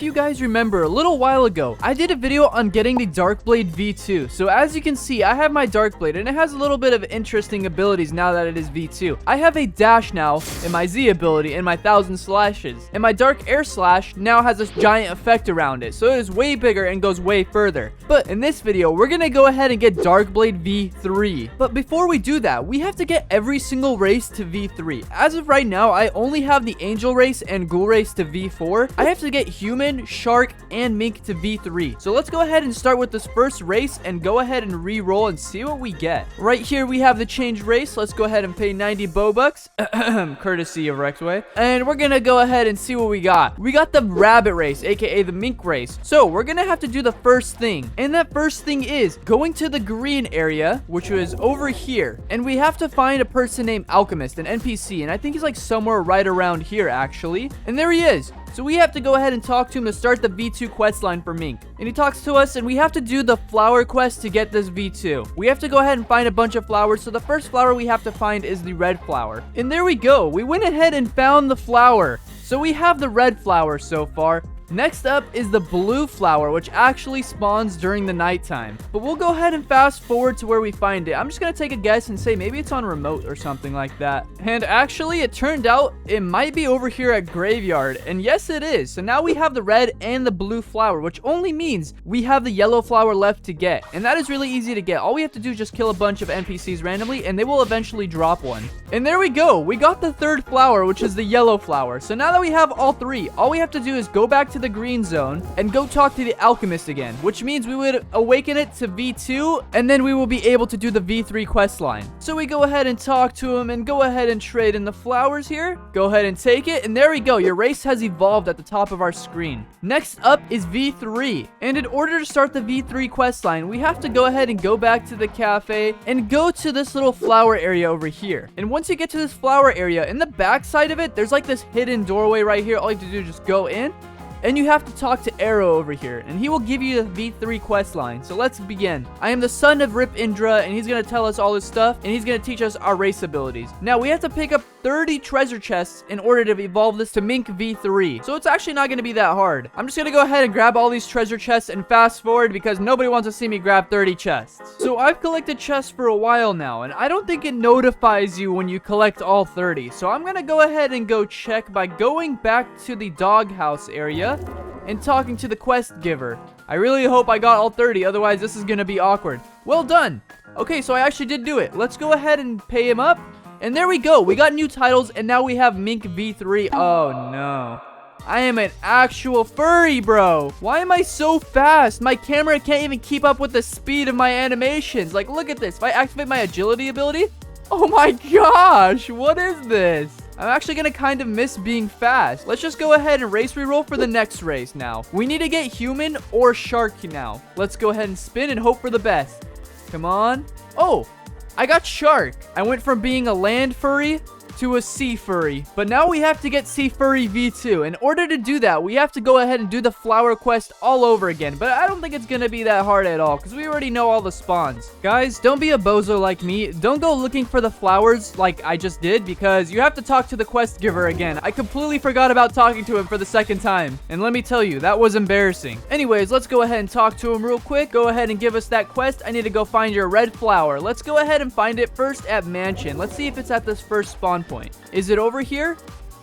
if you guys remember, a little while ago, I did a video on getting the Darkblade V2. So as you can see, I have my Darkblade, and it has a little bit of interesting abilities now that it is V2. I have a dash now in my Z ability and my 1000 slashes. And my Dark Air Slash now has this giant effect around it. So it is way bigger and goes way further. But in this video, we're gonna go ahead and get Darkblade V3. But before we do that, we have to get every single race to V3. As of right now, I only have the Angel race and Ghoul race to V4. I have to get Human, Shark, and Mink to V3. So let's go ahead and start with this first race and go ahead and re-roll and see what we get. Right here, we have the change race. Let's go ahead and pay 90 ROBUX, courtesy of Rexway. And we're gonna go ahead and see what we got. We got the Rabbit race, aka the Mink race. So we're gonna have to do the first thing. And that first thing is going to the green area, which was over here. And we have to find a person named Alchemist, an NPC. And I think he's like somewhere right around here, actually. And there he is. So we have to go ahead and talk to him to start the V2 quest line for Mink. And he talks to us, and we have to do the flower quest to get this V2. We have to go ahead and find a bunch of flowers. So the first flower we have to find is the red flower. And there we go. We went ahead and found the flower. So we have the red flower so far. Next up is the blue flower, which actually spawns during the nighttime. But we'll go ahead and fast forward to where we find it. I'm just going to take a guess and say maybe it's on remote or something like that. And actually, it turned out it might be over here at graveyard. And yes, it is. So now we have the red and the blue flower, which only means we have the yellow flower left to get. And that is really easy to get. All we have to do is just kill a bunch of NPCs randomly, and they will eventually drop one. And there we go. We got the third flower, which is the yellow flower. So now that we have all three, all we have to do is go back to the green zone and go talk to the Alchemist again, which means we would awaken it to V2, and then we will be able to do the V3 quest line. So we go ahead and talk to him and go ahead and trade in the flowers here. Go ahead and take it, and there we go. Your race has evolved at the top of our screen. Next up is V3, and in order to start the V3 quest line, we have to go ahead and go back to the cafe and go to this little flower area over here. And once you get to this flower area, in the back side of it, there's like this hidden doorway right here. All you have to do is just go in. And you have to talk to Arrow over here, and he will give you the V3 quest line. So let's begin. I am the son of Rip Indra, and he's going to tell us all his stuff, and he's going to teach us our race abilities. Now, we have to pick up 30 treasure chests in order to evolve this to Mink V3. So it's actually not going to be that hard. I'm just going to go ahead and grab all these treasure chests and fast forward because nobody wants to see me grab 30 chests. So I've collected chests for a while now, and I don't think it notifies you when you collect all 30. So I'm going to go ahead and go check by going back to the doghouse area and talking to the quest giver. I really hope I got all 30, otherwise this is gonna be awkward. Well done. Okay, so I actually did do it. Let's go ahead and pay him up. And there we go. We got new titles, and now we have Mink V3. Oh no. I am an actual furry, bro. Why am I so fast? My camera can't even keep up with the speed of my animations. Like, look at this. If I activate my agility ability, oh my gosh, what is this? I'm actually going to kind of miss being fast. Let's just go ahead and race reroll for the next race now. We need to get Human or Shark now. Let's go ahead and spin and hope for the best. Come on. Oh, I got Shark. I went from being a land furry to a sea furry, but now we have to get sea furry V2. In order to do that, we have to go ahead and do the flower quest all over again, but I don't think it's gonna be that hard at all because we already know all the spawns. Guys, don't be a bozo like me. Don't go looking for the flowers like I just did, because you have to talk to the quest giver again. I completely forgot about talking to him for the second time, and let me tell you, that was embarrassing. Anyways, let's go ahead and talk to him real quick. Go ahead and give us that quest. I need to go find your red flower. Let's go ahead and find it first at Mansion. Let's see if it's at this first spawn point. Is it over here?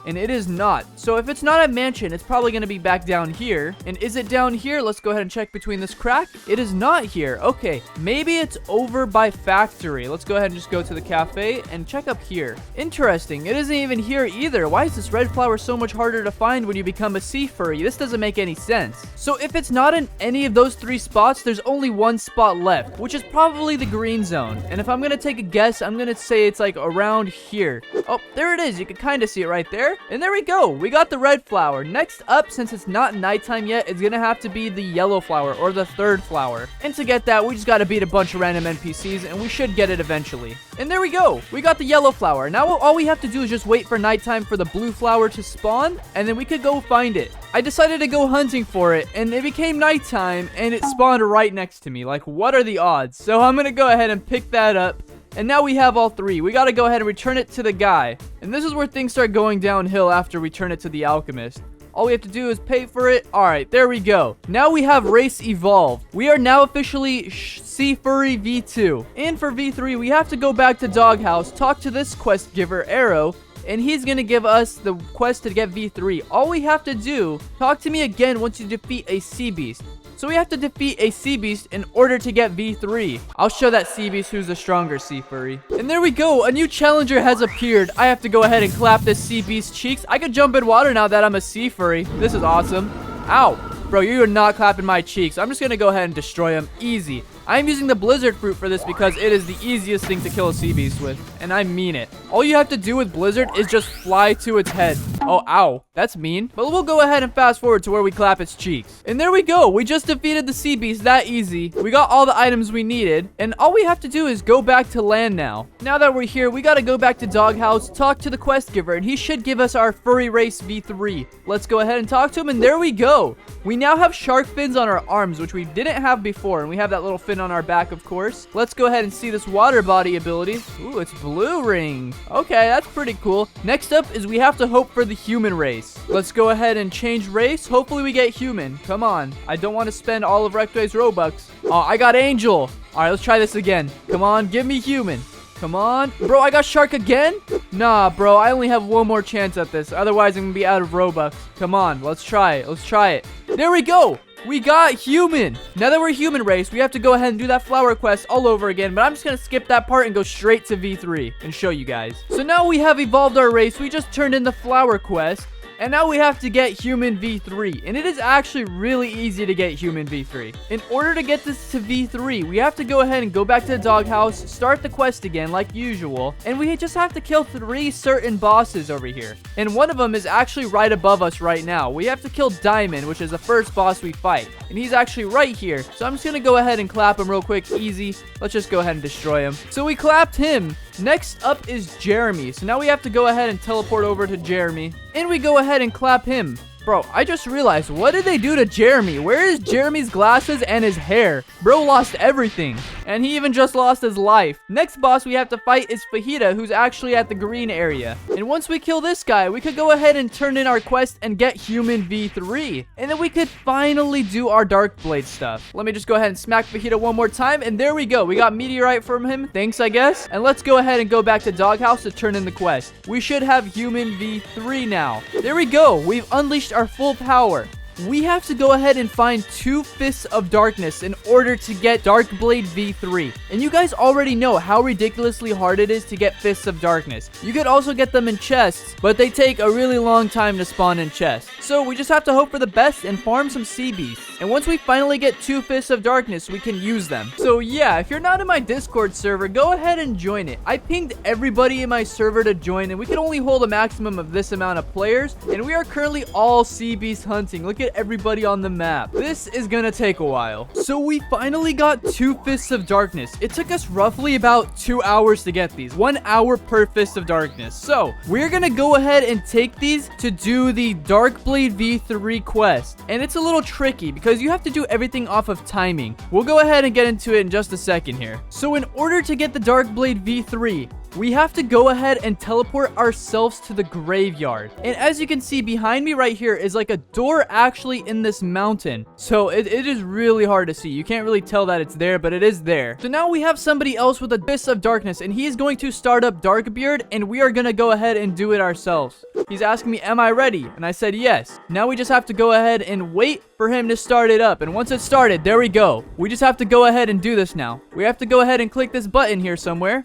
And it is not. So if it's not at Mansion, it's probably going to be back down here. And is it down here? Let's go ahead and check between this crack. It is not here. Okay, maybe it's over by Factory. Let's go ahead and just go to the cafe and check up here. Interesting. It isn't even here either. Why is this red flower so much harder to find when you become a sea furry? This doesn't make any sense. So if it's not in any of those three spots, there's only one spot left, which is probably the green zone. And if I'm going to take a guess, I'm going to say it's like around here. Oh, there it is. You can kind of see it right there. And there we go. We got the red flower. Next up, since it's not nighttime yet, it's gonna have to be the yellow flower, or the third flower. And to get that, we just gotta beat a bunch of random NPCs, and we should get it eventually. And there we go. We got the yellow flower. Now all we have to do is just wait for nighttime for the blue flower to spawn, and then we could go find it. I decided to go hunting for it, and it became nighttime, and it spawned right next to me. Like, what are the odds? So I'm gonna go ahead and pick that up. And now we have all three. We gotta go ahead and return it to the guy. And this is where things start going downhill after we turn it to the alchemist. All we have to do is pay for it. All right, there we go. Now we have race evolved. We are now officially Sea Furry V2. And for V3, we have to go back to Doghouse, talk to this quest giver, Arrow, and he's gonna give us the quest to get V3. All we have to do, talk to me again once you defeat a sea beast. So we have to defeat a sea beast in order to get V3. I'll show that sea beast who's the stronger sea furry. And there we go, a new challenger has appeared. I have to go ahead and clap this sea beast's cheeks. I could jump in water now that I'm a sea furry. This is awesome. Ow. Bro, you are not clapping my cheeks. I'm just gonna go ahead and destroy him. Easy. I'm using the blizzard fruit for this because it is the easiest thing to kill a sea beast with. And I mean it. All you have to do with blizzard is just fly to its head. Oh, ow. That's mean. But we'll go ahead and fast forward to where we clap its cheeks. And there we go. We just defeated the sea beast that easy. We got all the items we needed. And all we have to do is go back to land now. Now that we're here, we gotta go back to Doghouse, talk to the quest giver, and he should give us our furry race V3. Let's go ahead and talk to him, and there we go. We now have shark fins on our arms, which we didn't have before, and we have that little fin on our back, of course. Let's go ahead and see this water body ability. Ooh, it's blue ring. Okay, that's pretty cool. Next up is we have to hope for the human race. Let's go ahead and change race. Hopefully we get human. Come on. I don't want to spend all of Recto's Robux. Oh, I got angel. All right, let's try this again. Come on, give me human. Come on. Bro, I got shark again? Nah, bro, I only have one more chance at this. Otherwise, I'm gonna be out of Robux. Come on, let's try it. Let's try it. There we go. We got human. Now that we're human race, we have to go ahead and do that flower quest all over again. But I'm just going to skip that part and go straight to V3 and show you guys. So now we have evolved our race. We just turned in the flower quest. And now we have to get human V3. And it is actually really easy to get human V3. In order to get this to V3, we have to go ahead and go back to the doghouse, start the quest again like usual. And we just have to kill 3 certain bosses over here. And one of them is actually right above us right now. We have to kill Diamond, which is the first boss we fight. And he's actually right here. So I'm just going to go ahead and clap him real quick. Easy. Let's just go ahead and destroy him. So we clapped him. Next up is Jeremy. So now we have to go ahead and teleport over to Jeremy. And we go ahead and clap him. Bro, I just realized, what did they do to Jeremy? Where is Jeremy's glasses and his hair? Bro lost everything. And he even just lost his life. Next boss we have to fight is Fajita, who's actually at the green area. And once we kill this guy, we could go ahead and turn in our quest and get human V3. And then we could finally do our Dark Blade stuff. Let me just go ahead and smack Fajita one more time. And there we go. We got meteorite from him. Thanks, I guess. And let's go ahead and go back to Doghouse to turn in the quest. We should have human V3 now. There we go. We've unleashed our full power. We have to go ahead and find 2 Fists of Darkness in order to get Dark Blade V3. And you guys already know how ridiculously hard it is to get Fists of Darkness. You could also get them in chests, but they take a really long time to spawn in chests. So we just have to hope for the best and farm some sea beasts. And once we finally get 2 Fists of Darkness, we can use them. So yeah, if you're not in my Discord server, go ahead and join it. I pinged everybody in my server to join, and we can only hold a maximum of this amount of players. And we are currently all sea beast hunting. Look at everybody on the map. This is gonna take a while. So we finally got 2 Fists of Darkness. It took us roughly about 2 hours to get these. 1 hour per Fist of Darkness. So we're gonna go ahead and take these to do the Dark Blade V3 quest. And it's a little tricky because you have to do everything off of timing. We'll go ahead and get into it in just a second here. So in order to get the Dark Blade V3, we have to go ahead and teleport ourselves to the graveyard. And as you can see behind me right here is like a door actually in this mountain. So it is really hard to see. You can't really tell that it's there, but it is there. So now we have somebody else with a Fist of Darkness, and he is going to start up Darkbeard, and we are going to go ahead and do it ourselves. He's asking me, am I ready? And I said yes. Now we just have to go ahead and wait for him to start it up. And once it's started, there we go. We just have to go ahead and do this now. We have to go ahead and click this button here somewhere.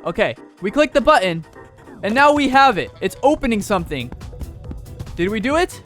Okay, we click the button, and now we have it. It's opening something. Did we do it?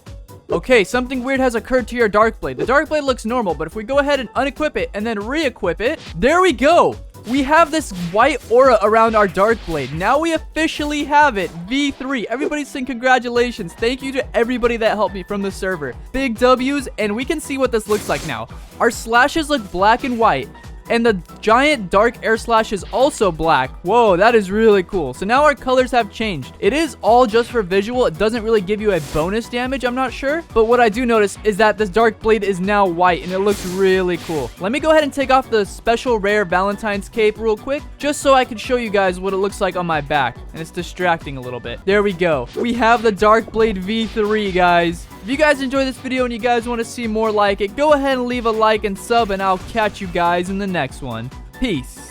Okay, something weird has occurred to your Dark Blade. The Dark Blade looks normal, but if we go ahead and unequip it and then re-equip it, there we go. We have this white aura around our Dark Blade. Now we officially have it. V3. Everybody sing congratulations. Thank you to everybody that helped me from the server. Big W's, and we can see what this looks like now. Our slashes look black and white. And the giant dark air slash is also black. Whoa, that is really cool. So now our colors have changed. It is all just for visual. It doesn't really give you a bonus damage, I'm not sure. But what I do notice is that this dark blade is now white, and it looks really cool. Let me go ahead and take off the special rare Valentine's cape real quick, just so I can show you guys what it looks like on my back. And it's distracting a little bit. There we go. We have the Dark Blade V3, guys. If you guys enjoyed this video and you guys want to see more like it, go ahead and leave a like and sub, and I'll catch you guys in the next one. Peace.